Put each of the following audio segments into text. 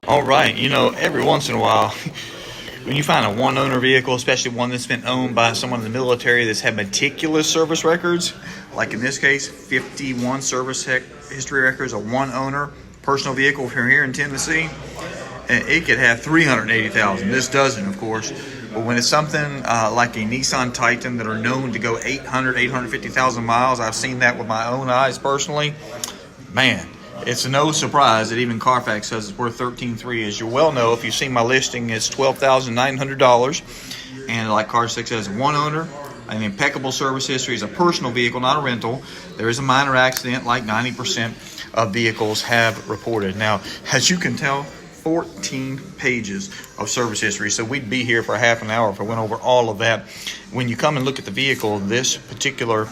All right, every once in a while, when you find a one-owner vehicle, especially one that's been owned by someone in the military that's had meticulous service records, like in this case, 51 service history records, a one-owner personal vehicle from here in Tennessee, and it could have 380,000. This doesn't, of course. But when it's something like a Nissan Titan that are known to go 850,000 miles, I've seen that with my own eyes personally, man. It's no surprise that even Carfax says it's worth $13,300. As you well know, if you've seen my listing, it's $12,900. And like Car6 says, one owner, an impeccable service history, is a personal vehicle, not a rental. There is a minor accident, like 90% of vehicles have reported. Now, as you can tell, 14 pages of service history. So we'd be here for half an hour if I went over all of that. When you come and look at the vehicle, this particular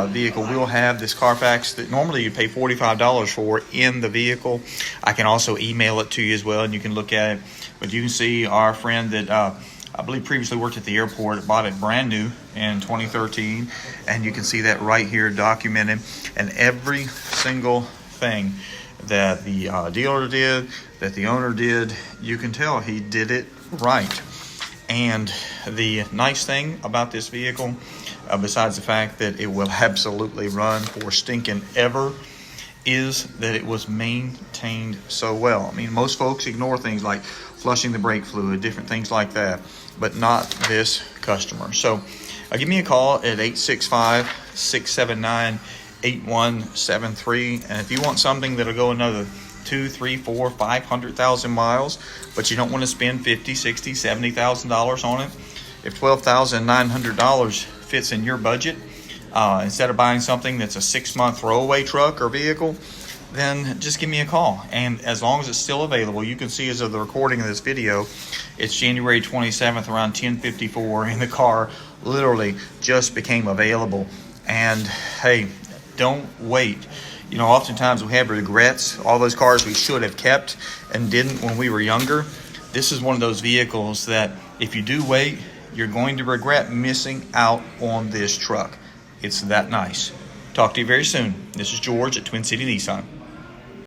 vehicle will have this Carfax that normally you pay $45 for in the vehicle. I can also email it to you as well, and you can look at it. But you can see our friend that I believe previously worked at the airport, bought it brand new in 2013, and you can see that right here documented. And every single thing that the dealer did, that the owner did, you can tell he did it right. And the nice thing about this vehicle, besides the fact that it will absolutely run for stinking ever, is that it was maintained so well. I mean, most folks ignore things like flushing the brake fluid, different things like that, but not this customer. So give me a call at 865-679-8173. And if you want something that'll go another 2, 3, 4, 500,000 miles, but you don't want to spend $50,000, $60,000, $70,000 on it, if $12,900 fits in your budget, instead of buying something that's a 6-month throwaway truck or vehicle, then just give me a call. And as long as it's still available, you can see as of the recording of this video, it's January 27th around 10:54, and the car literally just became available. And hey, don't wait. Oftentimes we have regrets, all those cars we should have kept and didn't when we were younger. This is one of those vehicles that if you do wait, you're going to regret missing out on this truck. It's that nice. Talk to you very soon. This is George at Twin City Nissan.